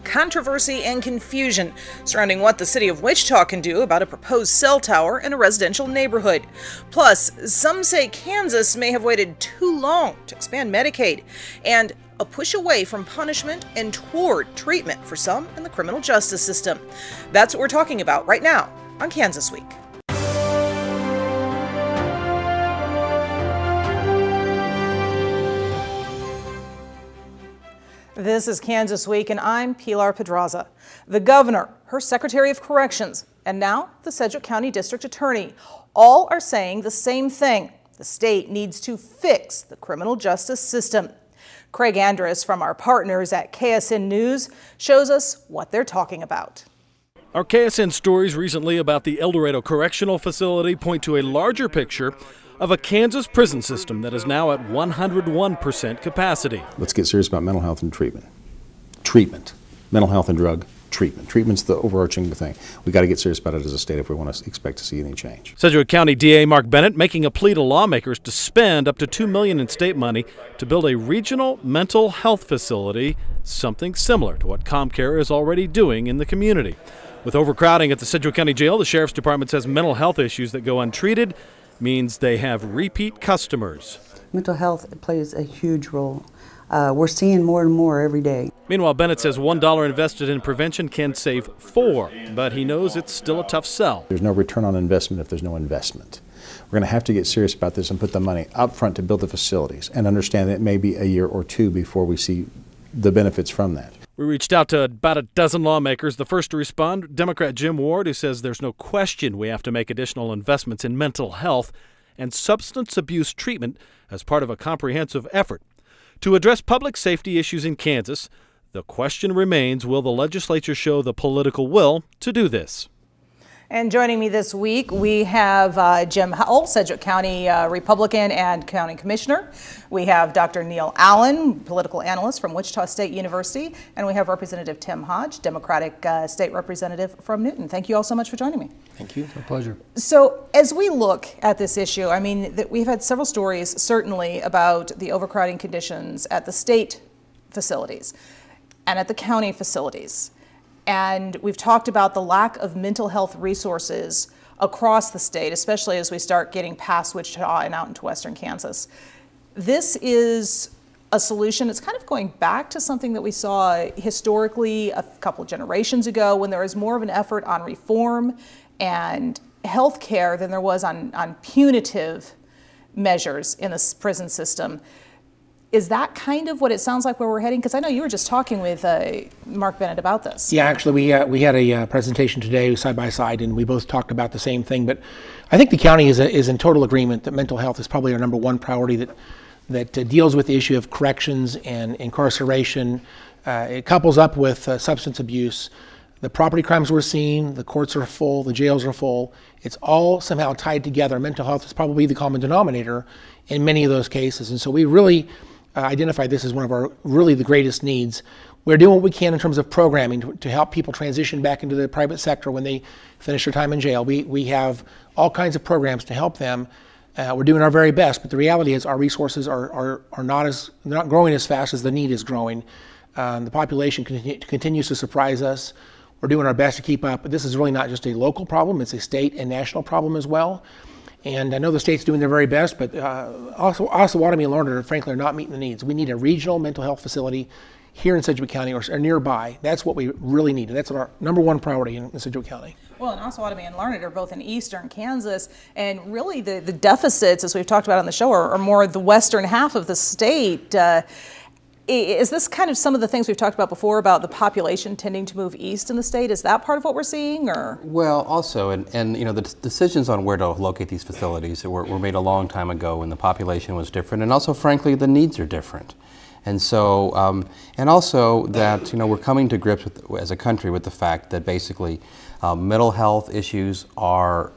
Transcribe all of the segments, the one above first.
controversy and confusion surrounding what the city of Wichita can do about a proposed cell tower in a residential neighborhood. Plus, some say Kansas may have waited too long to expand Medicaid, and a push away from punishment and toward treatment for some in the criminal justice system. That's what we're talking about right now on Kansas Week. This is Kansas Week, and I'm Pilar Pedraza. The governor, her Secretary of Corrections, and now the Sedgwick County District Attorney, all are saying the same thing. The state needs to fix the criminal justice system. Craig Andrus from our partners at KSN News shows us what they're talking about. Our KSN stories recently about the El Dorado Correctional Facility point to a larger picture of a Kansas prison system that is now at 101% capacity. Let's get serious about mental health and treatment. Treatment. Mental health and drug treatment. Treatment's the overarching thing. We've got to get serious about it as a state if we want to expect to see any change. Sedgwick County DA Mark Bennett making a plea to lawmakers to spend up to $2 million in state money to build a regional mental health facility, something similar to what ComCare is already doing in the community. With overcrowding at the Sedgwick County Jail, the Sheriff's Department says mental health issues that go untreated means they have repeat customers. Mental health plays a huge role. We're seeing more and more every day. Meanwhile, Bennett says $1 invested in prevention can save 4, but he knows it's still a tough sell. There's no return on investment if there's no investment. We're going to have to get serious about this and put the money up front to build the facilities and understand that it may be a year or two before we see the benefits from that. We reached out to about a dozen lawmakers. The first to respond, Democrat Jim Ward, who says there's no question we have to make additional investments in mental health and substance abuse treatment as part of a comprehensive effort. To address public safety issues in Kansas, the question remains, will the legislature show the political will to do this? And joining me this week, we have Jim Howell, Sedgwick County Republican and County Commissioner. We have Dr. Neil Allen, political analyst from Wichita State University. And we have Representative Tim Hodge, Democratic State Representative from Newton. Thank you all so much for joining me. Thank you. It's a pleasure. So as we look at this issue, I mean, we've had several stories, certainly, about the overcrowding conditions at the state facilities and at the county facilities. And we've talked about the lack of mental health resources across the state, especially as we start getting past Wichita and out into western Kansas. This is a solution. It's kind of going back to something that we saw historically a couple of generations ago, when there was more of an effort on reform and health care than there was on punitive measures in the prison system. Is that kind of what it sounds like where we're heading? Because I know you were just talking with Mark Bennett about this. Yeah, actually, we had a presentation today side by side, and we both talked about the same thing. But I think the county is in total agreement that mental health is probably our number one priority that deals with the issue of corrections and incarceration. It couples up with substance abuse. The property crimes we're seeing, the courts are full, the jails are full. It's all somehow tied together. Mental health is probably the common denominator in many of those cases. And so we really identified this as one of our really the greatest needs. We're doing what we can in terms of programming to help people transition back into the private sector when they finish their time in jail. We have all kinds of programs to help them. We're doing our very best, but the reality is our resources are not growing as fast as the need is growing. The population continues to surprise us. We're doing our best to keep up, but this is really not just a local problem, it's a state and national problem as well. And I know the state's doing their very best, but also Osawatomie and Larned, frankly, are not meeting the needs. We need a regional mental health facility here in Sedgwick County or nearby. That's what we really need. And that's our number one priority in Sedgwick County. Well, and Osawatomie and Larned are both in eastern Kansas, and really the deficits, as we've talked about on the show, are more the western half of the state. Is this kind of some of the things we've talked about before about the population tending to move east in the state? Is that part of what we're seeing, or? Well, also, and you know, the decisions on where to locate these facilities were made a long time ago when the population was different, and also, frankly, the needs are different. And so, and also that, you know, we're coming to grips with, as a country, with the fact that basically mental health issues are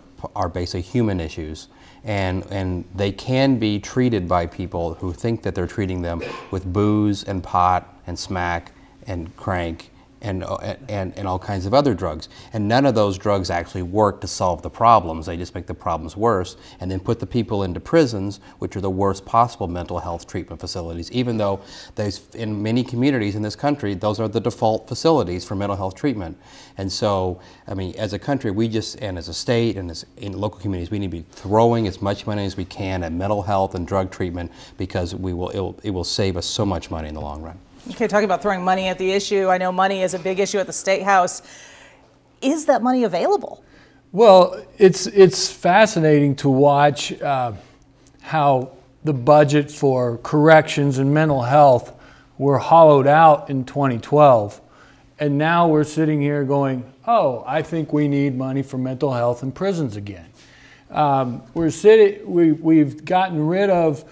basically human issues. And they can be treated by people who think that they're treating them with booze and pot and smack and crank and all kinds of other drugs. And none of those drugs actually work to solve the problems. They just make the problems worse and then put the people into prisons, which are the worst possible mental health treatment facilities, even though in many communities in this country, those are the default facilities for mental health treatment. And so, I mean, as a country, and as a state and as in local communities, we need to be throwing as much money as we can at mental health and drug treatment, because it will save us so much money in the long run. Okay, talking about throwing money at the issue, I know money is a big issue at the State House. Is that money available? Well, it's fascinating to watch how the budget for corrections and mental health were hollowed out in 2012. And now we're sitting here going, oh, I think we need money for mental health in prisons again. We've gotten rid of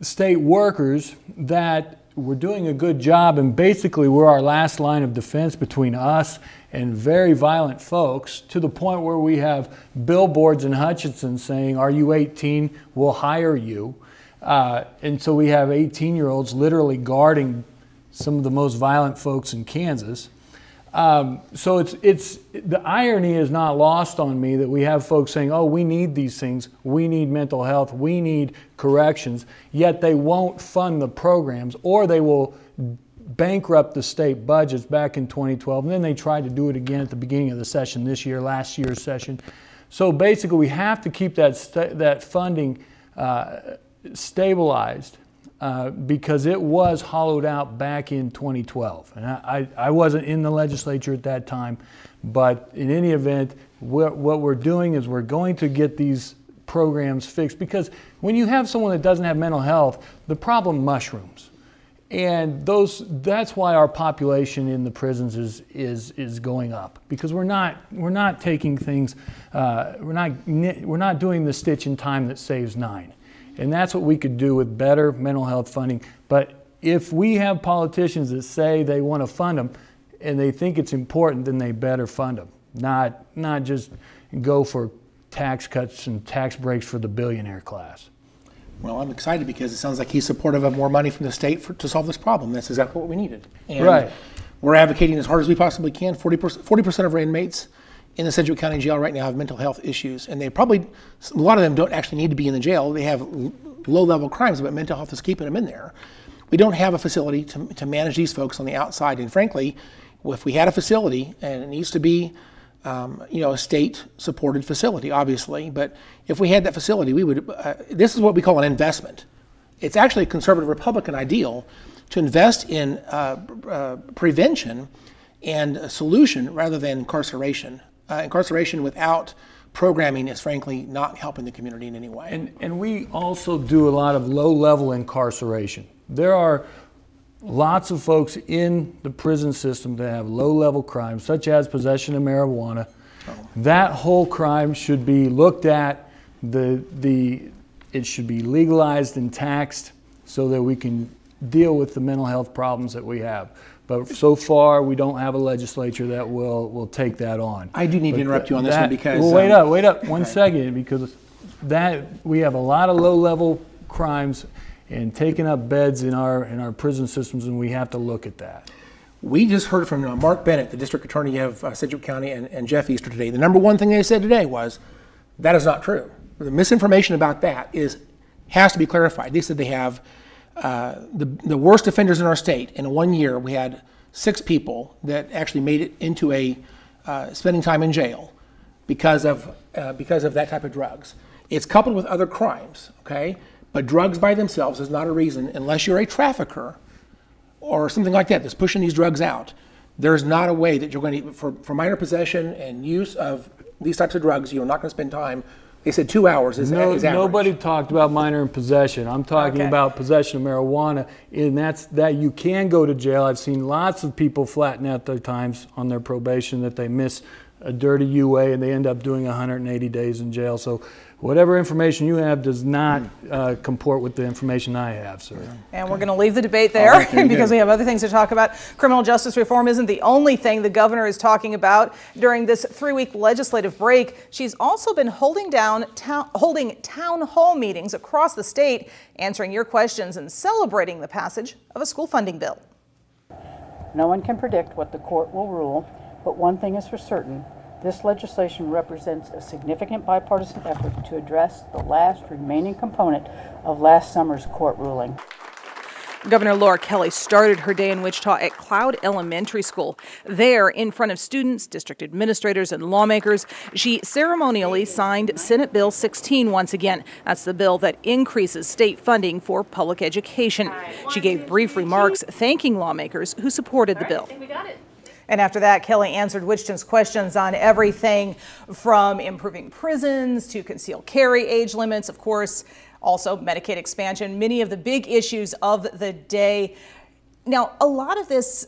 state workers that were doing a good job, and basically we're our last line of defense between us and very violent folks, to the point where we have billboards in Hutchinson saying, are you 18? We'll hire you. And so we have 18-year-olds literally guarding some of the most violent folks in Kansas. So the irony is not lost on me that we have folks saying, oh, we need these things, we need mental health, we need corrections, yet they won't fund the programs, or they will bankrupt the state budgets back in 2012, and then they tried to do it again at the beginning of the session this year, last year's session. So basically we have to keep that funding stabilized. Because it was hollowed out back in 2012. And I wasn't in the legislature at that time, but in any event, what we're doing is we're going to get these programs fixed, because when you have someone that doesn't have mental health, the problem mushrooms. And that's why our population in the prisons is going up, because we're not taking things, we're not doing the stitch in time that saves 9. And that's what we could do with better mental health funding. But if we have politicians that say they want to fund them and they think it's important, then they better fund them, not just go for tax cuts and tax breaks for the billionaire class. Well, I'm excited because it sounds like he's supportive of more money from the state to solve this problem. That's exactly what we needed. And right. We're advocating as hard as we possibly can. 40% of our inmates in the Sedgwick County Jail right now have mental health issues, and a lot of them don't actually need to be in the jail. They have low-level crimes, but mental health is keeping them in there. We don't have a facility to manage these folks on the outside, and frankly, if we had a facility, and it needs to be a state-supported facility, obviously, but if we had that facility, we would. This is what we call an investment. It's actually a conservative Republican ideal to invest in prevention and a solution rather than incarceration. Incarceration without programming is frankly not helping the community in any way. And we also do a lot of low-level incarceration. There are lots of folks in the prison system that have low-level crimes, such as possession of marijuana. Oh. That whole crime should be looked at. It should be legalized and taxed so that we can deal with the mental health problems that we have. But so far, we don't have a legislature that will take that on. I do need to interrupt you on this one because... Well, wait up one second, because we have a lot of low-level crimes and taking up beds in our prison systems, and we have to look at that. We just heard from Mark Bennett, the district attorney of Sedgwick County, and Jeff Easter today. The number one thing they said today was, that is not true. The misinformation about that has to be clarified. They said they have the worst offenders in our state. In 1 year, we had 6 people that actually made it into spending time in jail because of that type of drugs. It's coupled with other crimes, okay? But drugs by themselves is not a reason, unless you're a trafficker or something like that that's pushing these drugs out. There's not a way that you're going to, for minor possession and use of these types of drugs, you're not going to spend time. They said 2 hours is average. Nobody talked about minor and possession. I'm talking about possession of marijuana, and that you can go to jail. I've seen lots of people flatten out their times on their probation, that they miss a dirty UA and they end up doing 180 days in jail. So whatever information you have does not comport with the information I have, sir. And we're going to leave the debate there because we have other things to talk about. Criminal justice reform isn't the only thing the governor is talking about during this 3-week legislative break. She's also been holding town hall meetings across the state, answering your questions and celebrating the passage of a school funding bill. No one can predict what the court will rule, but one thing is for certain. This legislation represents a significant bipartisan effort to address the last remaining component of last summer's court ruling. Governor Laura Kelly started her day in Wichita at Cloud Elementary School. There, in front of students, district administrators, and lawmakers, she ceremonially signed Senate Bill 16 once again. That's the bill that increases state funding for public education. She gave brief remarks thanking lawmakers who supported the bill. And after that, Kelly answered Wichita's questions on everything from improving prisons to concealed carry age limits, of course, also Medicaid expansion, many of the big issues of the day. Now, a lot of this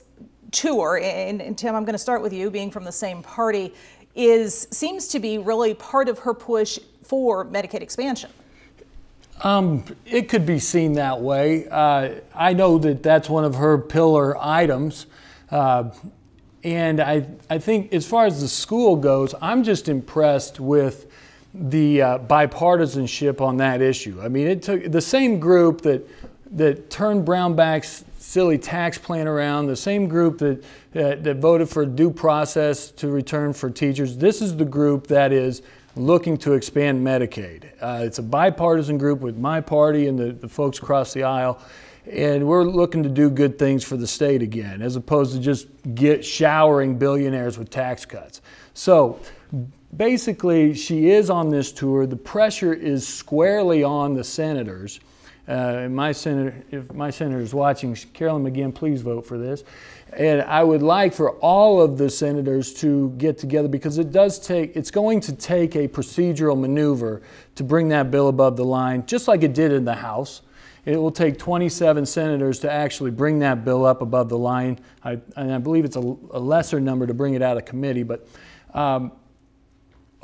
tour, and Tim, I'm going to start with you, being from the same party, seems to be really part of her push for Medicaid expansion. It could be seen that way. I know that that's one of her pillar items. And I think as far as the school goes, I'm just impressed with the bipartisanship on that issue. I mean, it took the same group that turned Brownback's silly tax plan around, the same group that voted for due process to return for teachers. This is the group that is looking to expand Medicaid. It's a bipartisan group with my party and the folks across the aisle. And we're looking to do good things for the state again, as opposed to just showering billionaires with tax cuts. So basically, she is on this tour. The pressure is squarely on the senators. If my senator is watching, Carolyn McGinn, please vote for this. And I would like for all of the senators to get together, because it's going to take a procedural maneuver to bring that bill above the line, just like it did in the House. It will take 27 senators to actually bring that bill up above the line. And I believe it's a lesser number to bring it out of committee, but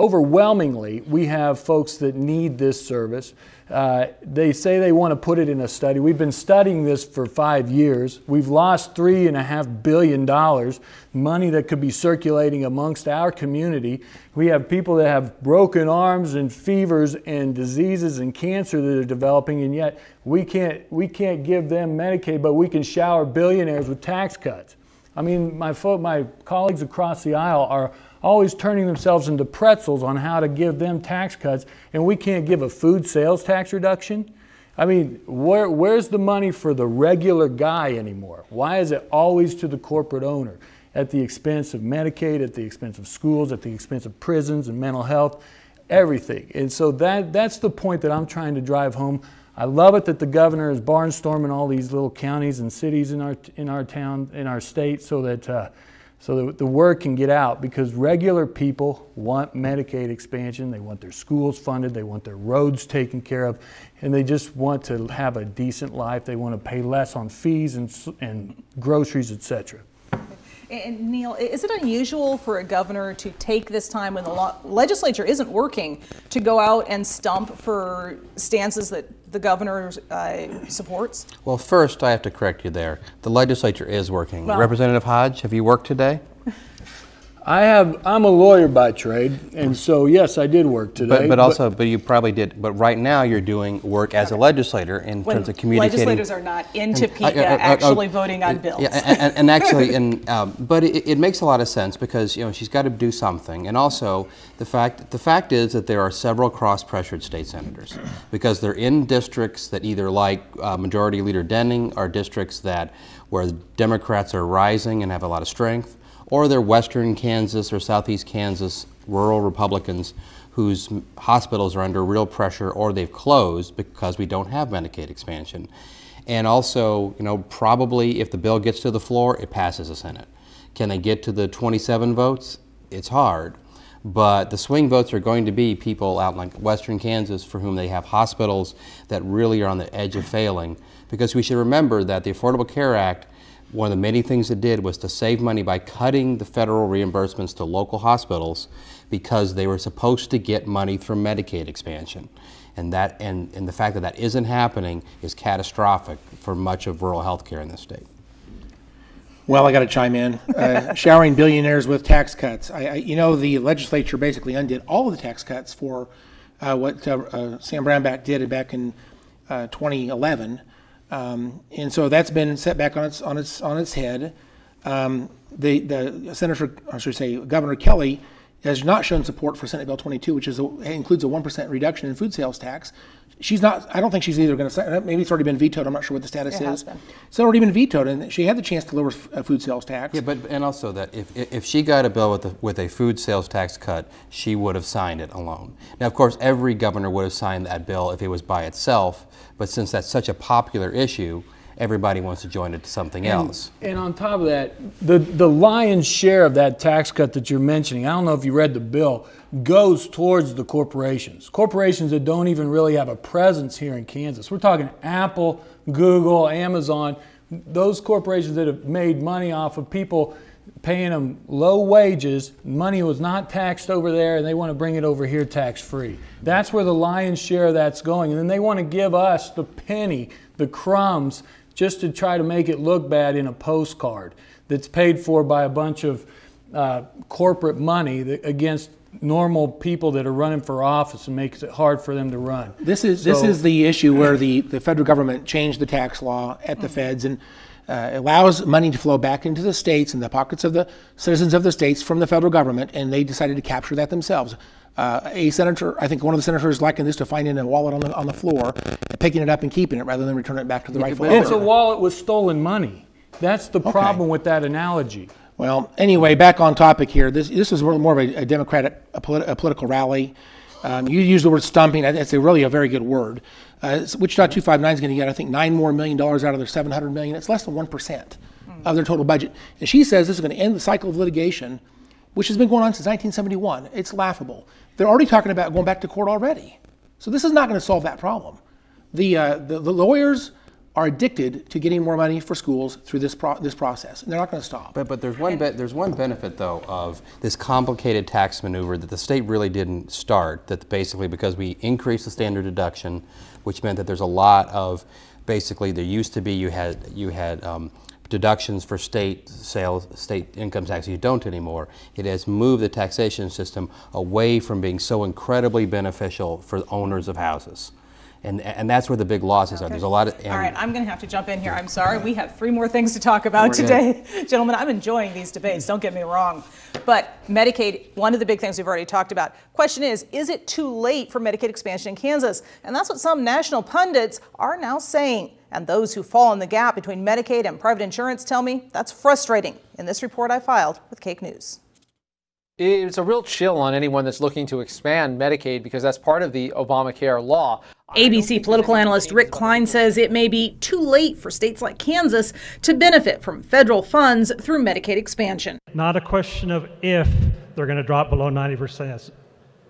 overwhelmingly, we have folks that need this service. They say they want to put it in a study. We've been studying this for 5 years. We've lost $3.5 billion, money that could be circulating amongst our community. We have people that have broken arms and fevers and diseases and cancer that are developing, and yet we can't give them Medicaid, but we can shower billionaires with tax cuts. I mean, my colleagues across the aisle are always turning themselves into pretzels on how to give them tax cuts, and we can't give a food sales tax reduction. I mean, where's the money for the regular guy anymore? Why is it always to the corporate owner, at the expense of Medicaid, at the expense of schools, at the expense of prisons and mental health, everything? And so that's the point that I'm trying to drive home. I love it that the governor is barnstorming all these little counties and cities in our town, in our state, so that the word can get out, because regular people want Medicaid expansion. They want their schools funded. They want their roads taken care of. And they just want to have a decent life. They want to pay less on fees and groceries, etc. And Neil, is it unusual for a governor to take this time when the legislature isn't working to go out and stump for stances that the governor supports? Well, first, I have to correct you there. The legislature is working. Well, Representative Hodge, have you worked today? I'm a lawyer by trade, and so yes, I did work today. But you probably did. But right now, you're doing work as a legislator in terms of communicating. Legislators are not in Topeka actually voting on bills. Yeah, and actually, but it makes a lot of sense, because she's got to do something, and also the fact is that there are several cross-pressured state senators, because they're in districts that either, like Majority Leader Denning, are districts where Democrats are rising and have a lot of strength, or they're western Kansas or southeast Kansas rural Republicans whose hospitals are under real pressure, or they've closed because we don't have Medicaid expansion. And also, probably if the bill gets to the floor, it passes the Senate. Can they get to the 27 votes? It's hard. But the swing votes are going to be people out in like western Kansas for whom they have hospitals that really are on the edge of failing. Because we should remember that the Affordable Care Act, one of the many things it did was to save money by cutting the federal reimbursements to local hospitals, because they were supposed to get money from Medicaid expansion. And the fact that that isn't happening is catastrophic for much of rural health care in this state. Well, I got to chime in. Showering billionaires with tax cuts. The legislature basically undid all of the tax cuts for what Sam Brownback did back in 2011. And so that's been set back on its head. The Senator, I should say, Governor Kelly has not shown support for Senate Bill 22, which includes a 1% reduction in food sales tax. She's not, I don't think she's either going to, maybe it's already been vetoed, I'm not sure what the status is. It's already been vetoed, and she had the chance to lower food sales tax. Yeah, and also that if she got a bill with a food sales tax cut, she would have signed it alone. Now, of course, every governor would have signed that bill if it was by itself, but since that's such a popular issue, everybody wants to join it to something else. And on top of that, the lion's share of that tax cut that you're mentioning, I don't know if you read the bill, goes towards the corporations. Corporations that don't even really have a presence here in Kansas. We're talking Apple, Google, Amazon, those corporations that have made money off of people paying them low wages. Money was not taxed over there, and they want to bring it over here tax-free. That's where the lion's share of that's going. And then they want to give us the penny, the crumbs, just to try to make it look bad in a postcard that's paid for by a bunch of corporate money against normal people that are running for office and makes it hard for them to run. This is the issue where the federal government changed the tax law at the feds and allows money to flow back into the states and the pockets of the citizens of the states from the federal government, and they decided to capture that themselves. A senator, I think one of the senators likened this to finding a wallet on the floor, picking it up and keeping it rather than returning it back to the rightful owner. It's a wallet with stolen money. That's the problem with that analogy. Well, anyway, back on topic here. This is more of a Democratic political rally. You use the word stumping. That's really a very good word. Wichita 259 is going to get, I think, $9 more million out of their $700 million. It's less than 1% of their total budget. And she says this is going to end the cycle of litigation, which has been going on since 1971. It's laughable. They're already talking about going back to court already. So this is not going to solve that problem. The lawyers are addicted to getting more money for schools through this process, and they're not going to stop. But there's one benefit though of this complicated tax maneuver that the state really didn't start. That basically because we increased the standard deduction, which meant that there's a lot of basically there used to be you had deductions for state sales, state income tax. You don't anymore. It has moved the taxation system away from being so incredibly beneficial for owners of houses. And that's where the big losses are. There's a lot of... All right, I'm going to have to jump in here. I'm sorry. We have 3 more things to talk about today. Gentlemen, I'm enjoying these debates. Don't get me wrong. But Medicaid, one of the big things we've already talked about. Question is it too late for Medicaid expansion in Kansas? And that's what some national pundits are now saying. And those who fall in the gap between Medicaid and private insurance tell me that's frustrating. In this report I filed with Cake News. It's a real chill on anyone that's looking to expand Medicaid because that's part of the Obamacare law. ABC political analyst Rick Klein says it may be too late for states like Kansas to benefit from federal funds through Medicaid expansion. Not a question of if they're going to drop below 90%.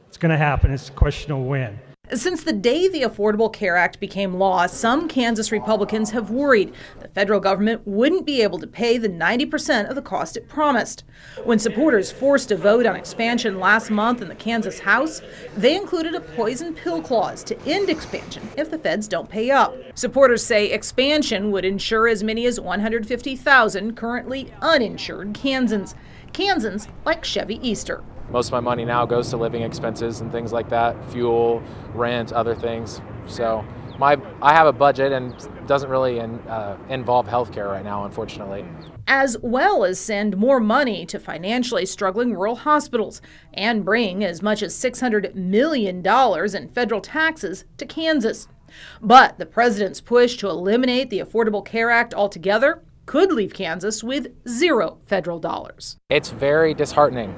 It's going to happen. It's a question of when. Since the day the Affordable Care Act became law, some Kansas Republicans have worried the federal government wouldn't be able to pay the 90% of the cost it promised. When supporters forced a vote on expansion last month in the Kansas House, they included a poison pill clause to end expansion if the feds don't pay up. Supporters say expansion would insure as many as 150,000 currently uninsured Kansans like Chevy Easter. Most of my money now goes to living expenses and things like that, fuel, rent, other things. So I have a budget and it doesn't really involve healthcare right now, unfortunately. As well as send more money to financially struggling rural hospitals and bring as much as $600 million in federal taxes to Kansas. But the president's push to eliminate the Affordable Care Act altogether could leave Kansas with $0 federal dollars. It's very disheartening.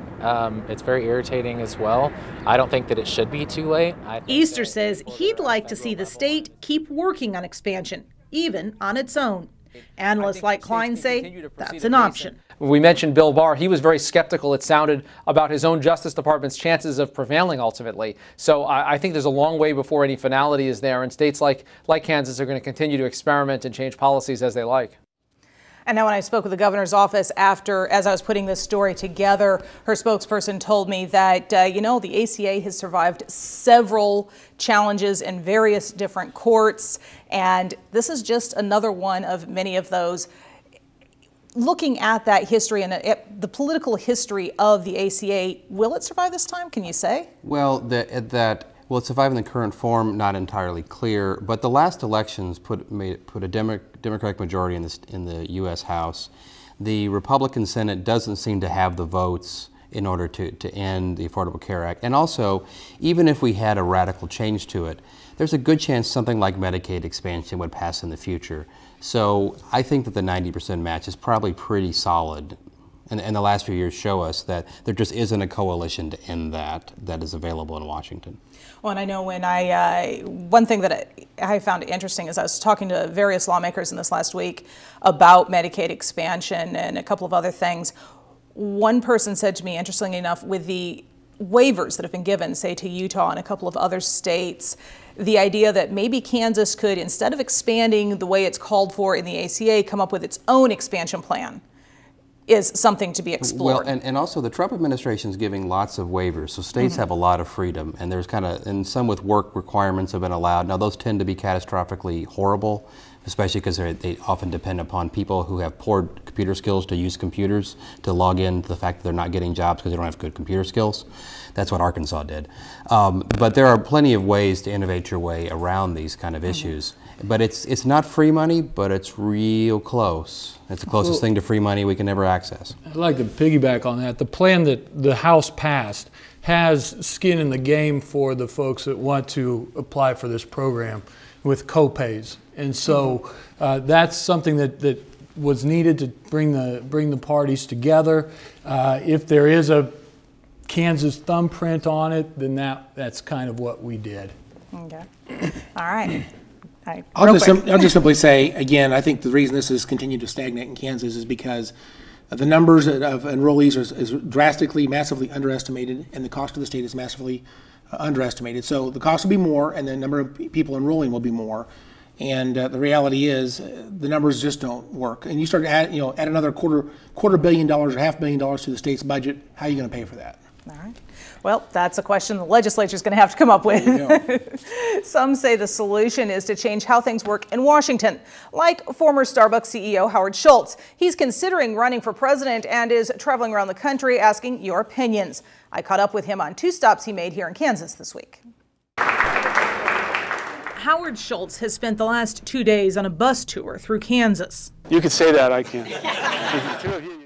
It's very irritating as well. I don't think that it should be too late. Easter says he'd like to see the state keep working on expansion, even on its own. Analysts like Klein say that's an option. We mentioned Bill Barr. He was very skeptical, it sounded, about his own Justice Department's chances of prevailing ultimately. So I think there's a long way before any finality is there, and states like Kansas are going to continue to experiment and change policies as they like. And now when I spoke with the governor's office as I was putting this story together, her spokesperson told me that, the ACA has survived several challenges in various different courts, and this is just another one of many of those. Looking at that history and the political history of the ACA, will it survive this time, can you say? Well, will it survive in the current form? Not entirely clear. But the last elections put a Democratic majority in the U.S. House the Republican Senate doesn't seem to have the votes in order to end the Affordable Care Act. And also, even if we had a radical change to it, there's a good chance something like Medicaid expansion would pass in the future. So I think that the 90% match is probably pretty solid. And the last few years show us that there just isn't a coalition to end that is available in Washington. Well, and I know when one thing that I found interesting is I was talking to various lawmakers in this last week about Medicaid expansion and a couple of other things. One person said to me, interestingly enough, with the waivers that have been given, say to Utah and a couple of other states, the idea that maybe Kansas could, instead of expanding the way it's called for in the ACA, come up with its own expansion plan is something to be explored. Well, and also the Trump administration is giving lots of waivers, so states have a lot of freedom, and there's and some with work requirements have been allowed. Now those tend to be catastrophically horrible, especially because they often depend upon people who have poor computer skills to use computers to log in to the fact that they're not getting jobs because they don't have good computer skills. That's what Arkansas did. But there are plenty of ways to innovate your way around these kind of issues. But it's not free money, but it's real close. It's the closest thing to free money we can ever access. I'd like to piggyback on that. The plan that the House passed has skin in the game for the folks that want to apply for this program with co-pays. And so that's something that was needed to bring the parties together. If there is a Kansas thumbprint on it, then that's kind of what we did. Okay. All right. I'll just simply say, again, I think the reason this has continued to stagnate in Kansas is because the numbers of enrollees is drastically, massively underestimated, and the cost of the state is massively underestimated. So the cost will be more, and the number of people enrolling will be more. And the reality is, the numbers just don't work. And you start to add another quarter billion dollars or $500 million to the state's budget. How are you going to pay for that? All right. Well, that's a question the legislature is going to have to come up with. Some say the solution is to change how things work in Washington, like former Starbucks CEO Howard Schultz. He's considering running for president and is traveling around the country asking your opinions. I caught up with him on 2 stops he made here in Kansas this week. Howard Schultz has spent the last 2 days on a bus tour through Kansas. You could say that, I can't.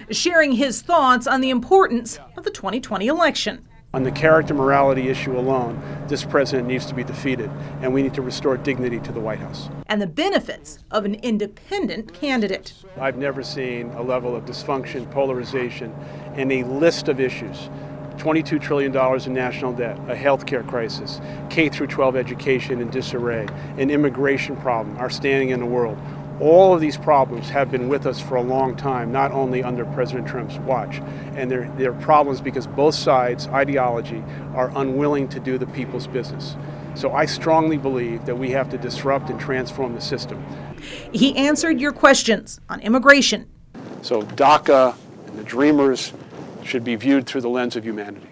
Sharing his thoughts on the importance of the 2020 election. On the character morality issue alone, this president needs to be defeated, and we need to restore dignity to the White House. And the benefits of an independent candidate. I've never seen a level of dysfunction, polarization, and a list of issues. $22 trillion in national debt, a healthcare crisis, K-12 education in disarray, an immigration problem, our standing in the world. All of these problems have been with us for a long time, not only under President Trump's watch. And they're problems because both sides' ideology are unwilling to do the people's business. So I strongly believe that we have to disrupt and transform the system. He answered your questions on immigration. So DACA and the Dreamers should be viewed through the lens of humanity.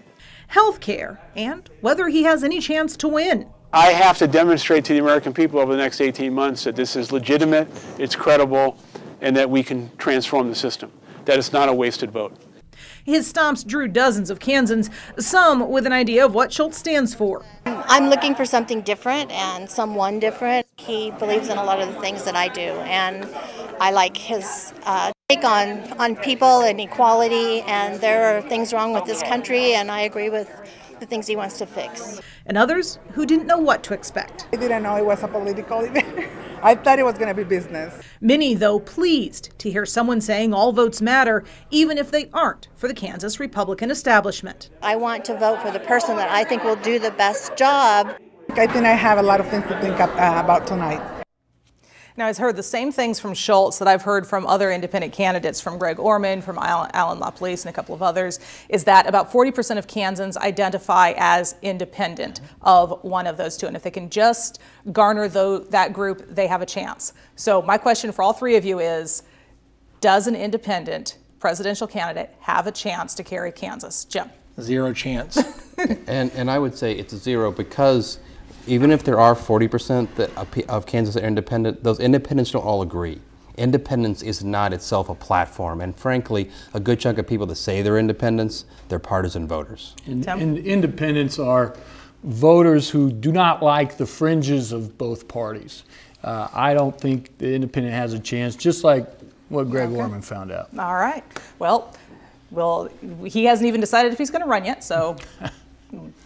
Healthcare, and whether he has any chance to win. I have to demonstrate to the American people over the next 18 months that this is legitimate, it's credible, and that we can transform the system, that it's not a wasted vote. His stops drew dozens of Kansans, some with an idea of what Schultz stands for. I'm looking for something different and someone different. He believes in a lot of the things that I do, and I like his take on people and equality, and there are things wrong with this country, and I agree with the things he wants to fix. And others who didn't know what to expect. I didn't know it was a political event. I thought it was going to be business. Many, though, pleased to hear someone saying all votes matter, even if they aren't for the Kansas Republican establishment. I want to vote for the person that I think will do the best job. I think I have a lot of things to think about tonight. Now, I've heard the same things from Schultz that I've heard from other independent candidates, from Greg Orman, from Alan LaPolice, and a couple of others, is that about 40% of Kansans identify as independent of one of those two. And if they can just garner that group, they have a chance. So my question for all 3 of you is, does an independent presidential candidate have a chance to carry Kansas? Jim? 0 chance. And I would say it's 0 because even if there are 40% of Kansas are independent, those independents don't all agree. Independence is not itself a platform, and frankly, a good chunk of people that say they're independents, they're partisan voters. And independents are voters who do not like the fringes of both parties. I don't think the independent has a chance, just like what Greg Orman found out. All right. Well, he hasn't even decided if he's going to run yet, so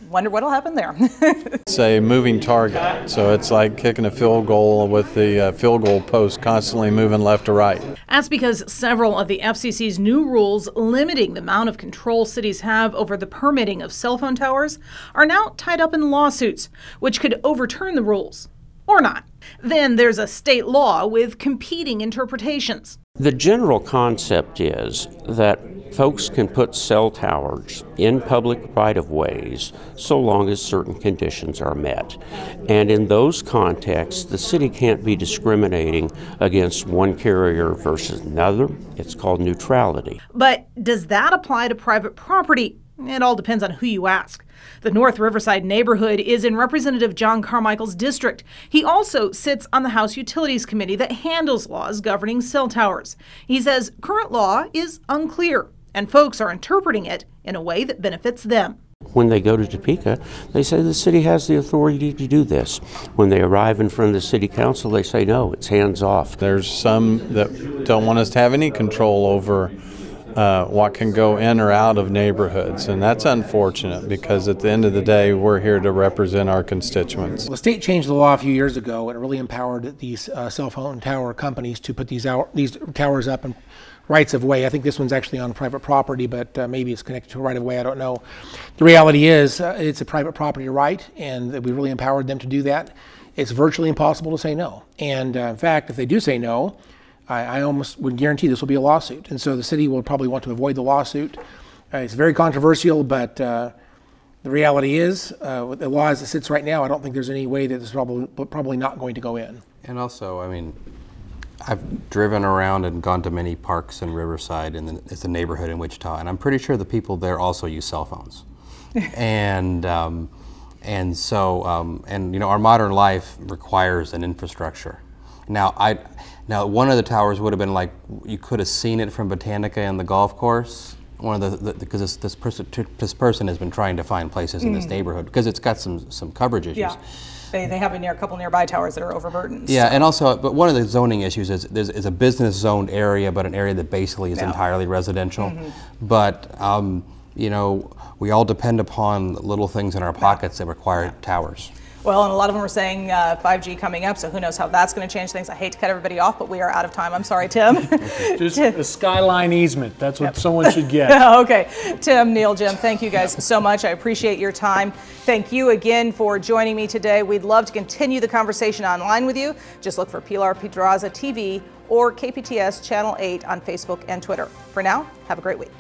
wonder what'll happen there. It's a moving target, so it's like kicking a field goal with the field goal post constantly moving left to right. That's because several of the FCC's new rules limiting the amount of control cities have over the permitting of cell phone towers are now tied up in lawsuits, which could overturn the rules. Or not. Then there's a state law with competing interpretations. The general concept is that folks can put cell towers in public right-of-ways so long as certain conditions are met. And in those contexts, the city can't be discriminating against one carrier versus another. It's called neutrality. But does that apply to private property? It all depends on who you ask. The North Riverside neighborhood is in Representative John Carmichael's district. He also sits on the House Utilities Committee that handles laws governing cell towers. He says current law is unclear, and folks are interpreting it in a way that benefits them. When they go to Topeka, they say the city has the authority to do this. When they arrive in front of the city council, they say no, it's hands off. There's some that don't want us to have any control over what can go in or out of neighborhoods, and that's unfortunate because at the end of the day we're here to represent our constituents. Well, the state changed the law a few years ago and it really empowered these cell phone tower companies to put these towers up in rights of way. I think this one's actually on private property, but maybe it's connected to a right of way, I don't know. The reality is it's a private property right, and we really empowered them to do that. It's virtually impossible to say no, and in fact if they do say no, I almost would guarantee this will be a lawsuit, and so the city will probably want to avoid the lawsuit. It's very controversial, but the reality is, with the law as it sits right now, I don't think there's any way that it's probably not going to go in. And also, I mean, I've driven around and gone to many parks in Riverside, and it's a neighborhood in Wichita, and I'm pretty sure the people there also use cell phones. And so you know, our modern life requires an infrastructure. Now, one of the towers would have been like, you could have seen it from Botanica and the golf course. One of because this person has been trying to find places in this neighborhood because it's got some coverage issues. Yeah, they have a couple nearby towers that are overburdened. Yeah, so. And also, but one of the zoning issues is a business zoned area, but an area that basically is entirely residential. But you know, we all depend upon little things in our pockets that require towers. Well, and a lot of them are saying 5G coming up, so who knows how that's going to change things. I hate to cut everybody off, but we are out of time. I'm sorry, Tim. Just a skyline easement. That's what someone should get. Okay. Tim, Neil, Jim, thank you guys so much. I appreciate your time. Thank you again for joining me today. We'd love to continue the conversation online with you. Just look for Pilar Pedraza TV or KPTS Channel 8 on Facebook and Twitter. For now, have a great week.